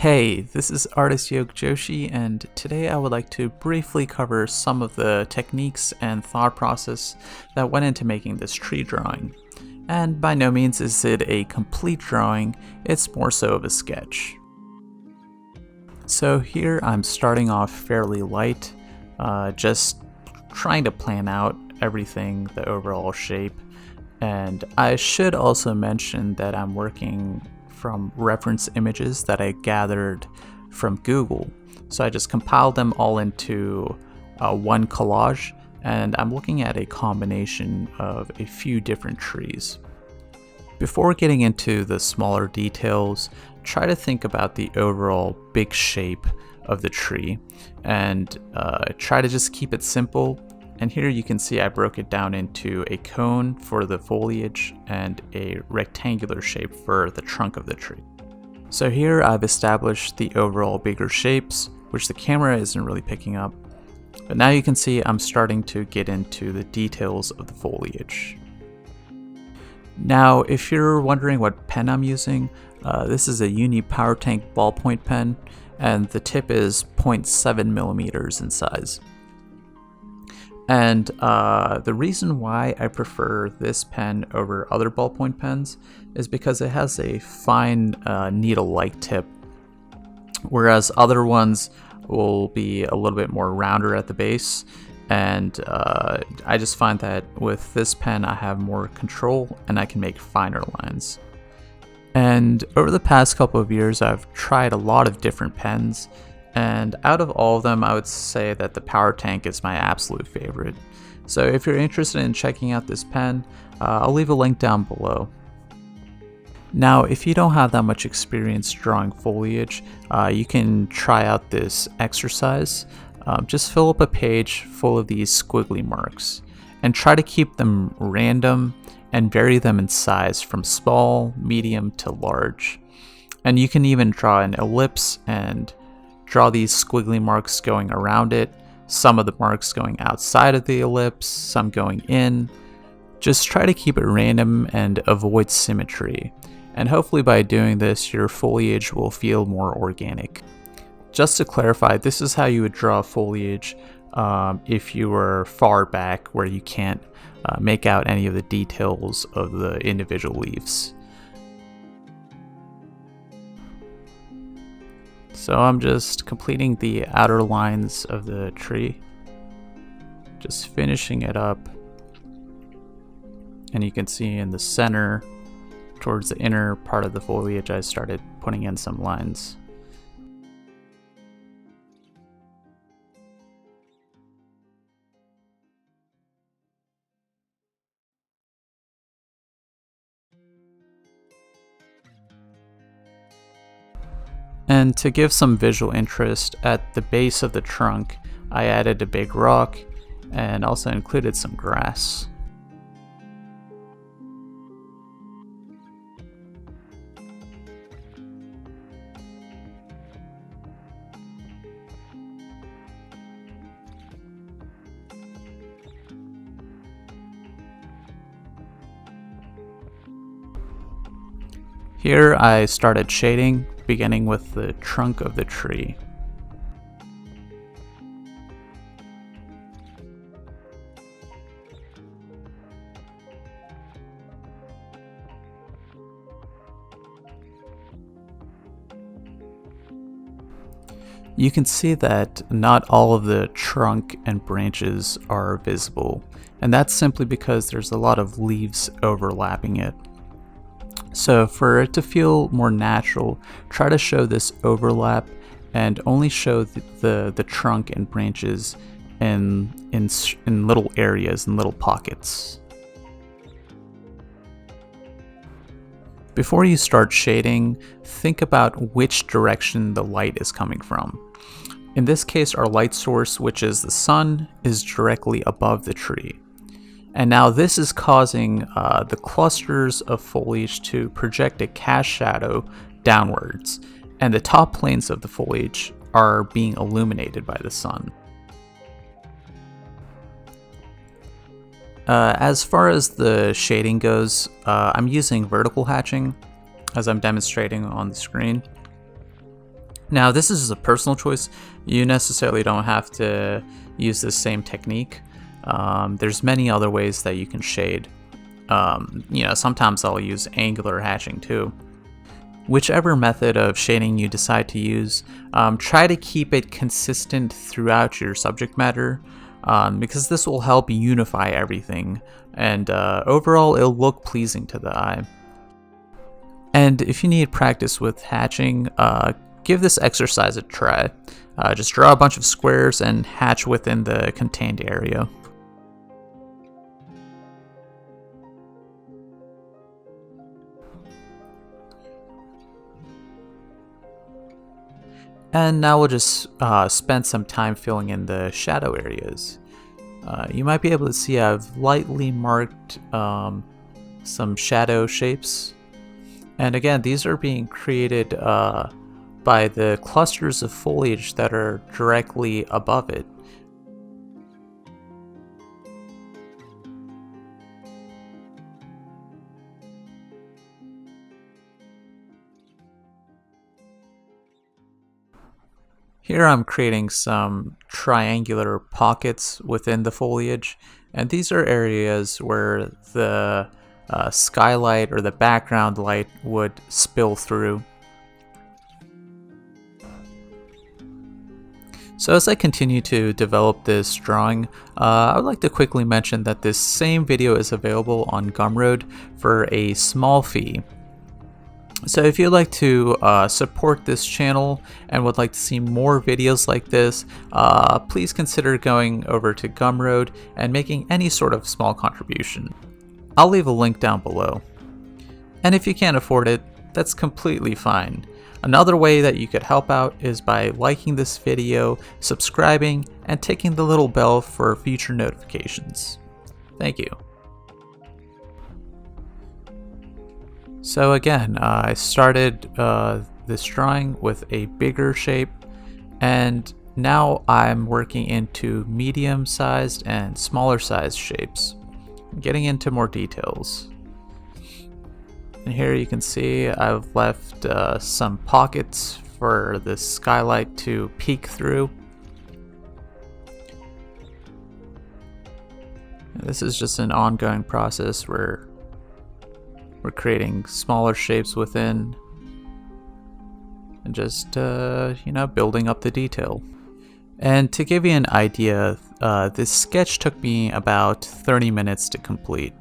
Hey, this is Artist Yoke Joshi, and today I would like to briefly cover some of the techniques and thought process that went into making this tree drawing. And by no means is it a complete drawing, it's more so of a sketch. So here I'm starting off fairly light, just trying to plan out everything, the overall shape. And I should also mention that I'm working from reference images that I gathered from Google. So I just compiled them all into one collage, and I'm looking at a combination of a few different trees. Before getting into the smaller details, try to think about the overall big shape of the tree and try to just keep it simple. And here you can see I broke it down into a cone for the foliage and a rectangular shape for the trunk of the tree. So here I've established the overall bigger shapes, which the camera isn't really picking up. But now you can see I'm starting to get into the details of the foliage. Now, if you're wondering what pen I'm using, this is a Uni Power Tank ballpoint pen, and the tip is 0.7 millimeters in size. And the reason why I prefer this pen over other ballpoint pens is because it has a fine needle-like tip, whereas other ones will be a little bit more rounder at the base. And I just find that with this pen I have more control and I can make finer lines. And over the past couple of years I've tried a lot of different pens, and out of all of them I would say that the Power Tank is my absolute favorite. So if you're interested in checking out this pen, I'll leave a link down below. Now if you don't have that much experience drawing foliage, you can try out this exercise. Just fill up a page full of these squiggly marks and try to keep them random and vary them in size from small, medium to large. And you can even draw an ellipse and draw these squiggly marks going around it, some of the marks going outside of the ellipse, some going in. Just try to keep it random and avoid symmetry. And hopefully by doing this, your foliage will feel more organic. Just to clarify, this is how you would draw foliage if you were far back where you can't make out any of the details of the individual leaves. So I'm just completing the outer lines of the tree, just finishing it up. And you can see in the center, towards the inner part of the foliage, I started putting in some lines. And to give some visual interest, at the base of the trunk, I added a big rock and also included some grass. Here I started shading, beginning with the trunk of the tree. You can see that not all of the trunk and branches are visible, and that's simply because there's a lot of leaves overlapping it. So for it to feel more natural, try to show this overlap and only show the trunk and branches in little areas, in little pockets. Before you start shading, think about which direction the light is coming from. In this case, our light source, which is the sun, is directly above the tree. And now this is causing the clusters of foliage to project a cast shadow downwards, and the top planes of the foliage are being illuminated by the sun. As far as the shading goes, I'm using vertical hatching, as I'm demonstrating on the screen. Now, this is a personal choice. You necessarily don't have to use the same technique. There's many other ways that you can shade. Sometimes I'll use angular hatching too. Whichever method of shading you decide to use, try to keep it consistent throughout your subject matter, because this will help unify everything, and overall it'll look pleasing to the eye. And if you need practice with hatching, give this exercise a try. Just draw a bunch of squares and hatch within the contained area. And now we'll just spend some time filling in the shadow areas. You might be able to see I've lightly marked some shadow shapes. And again, these are being created by the clusters of foliage that are directly above it. Here I'm creating some triangular pockets within the foliage, and these are areas where the skylight or the background light would spill through. So as I continue to develop this drawing, I would like to quickly mention that this same video is available on Gumroad for a small fee. So if you'd like to support this channel and would like to see more videos like this, please consider going over to Gumroad and making any sort of small contribution. I'll leave a link down below. And if you can't afford it, that's completely fine. Another way that you could help out is by liking this video, subscribing, and ticking the little bell for future notifications. Thank you. So again, I started this drawing with a bigger shape, and now I'm working into medium-sized and smaller-sized shapes, getting into more details. And here you can see I've left some pockets for the skylight to peek through. And this is just an ongoing process where we're creating smaller shapes within and just, building up the detail. And to give you an idea, this sketch took me about 30 minutes to complete.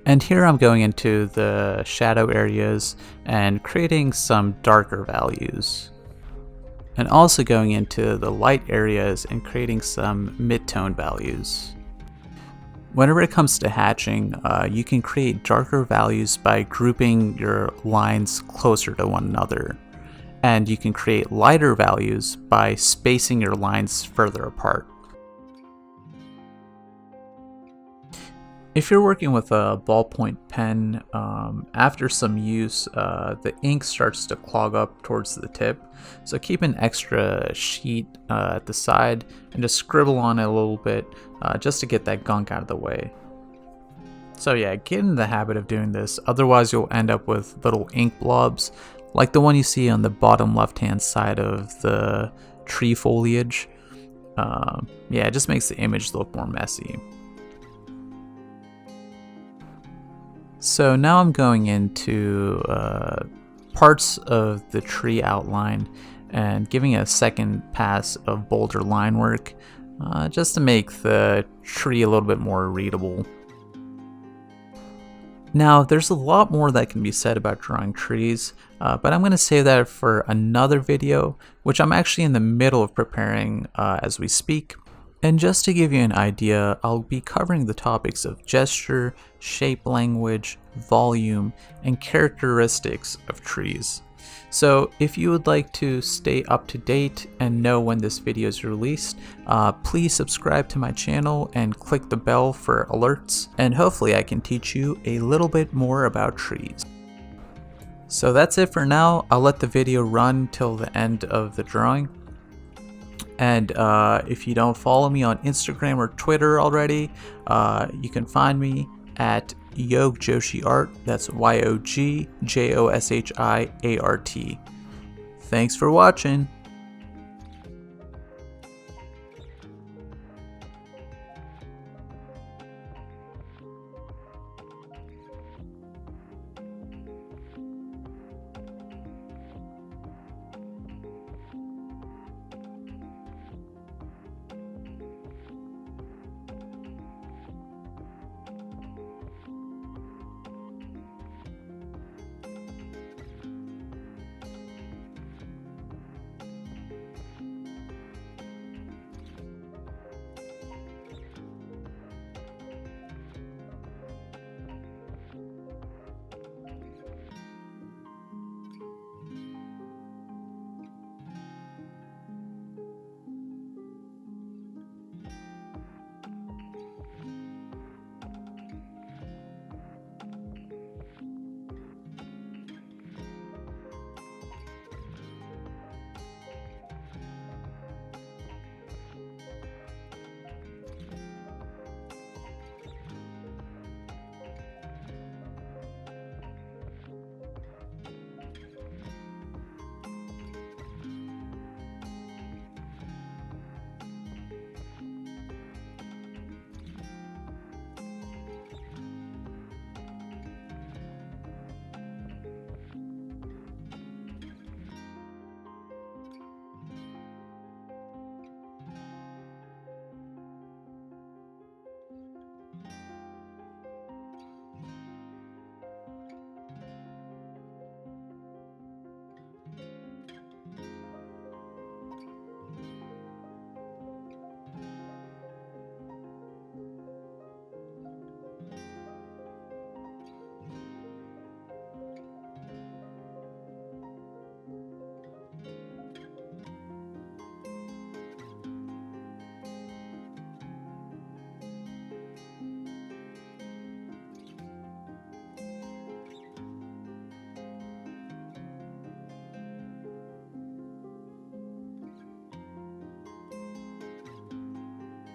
And here I'm going into the shadow areas and creating some darker values. And also going into the light areas and creating some mid-tone values. Whenever it comes to hatching, you can create darker values by grouping your lines closer to one another. And you can create lighter values by spacing your lines further apart. If you're working with a ballpoint pen, after some use, the ink starts to clog up towards the tip. So keep an extra sheet at the side and just scribble on it a little bit just to get that gunk out of the way. So yeah, get in the habit of doing this, otherwise you'll end up with little ink blobs like the one you see on the bottom left hand side of the tree foliage. Yeah, it just makes the image look more messy. So now I'm going into parts of the tree outline and giving it a second pass of bolder line work just to make the tree a little bit more readable. Now there's a lot more that can be said about drawing trees, but I'm going to save that for another video, which I'm actually in the middle of preparing as we speak. And just to give you an idea, I'll be covering the topics of gesture, shape language, volume, and characteristics of trees. So if you would like to stay up to date and know when this video is released, please subscribe to my channel and click the bell for alerts, and hopefully I can teach you a little bit more about trees. So that's it for now. I'll let the video run till the end of the drawing. And if you don't follow me on Instagram or Twitter already, you can find me at YogJoshiArt. That's YOGJOSHIART. Thanks for watching.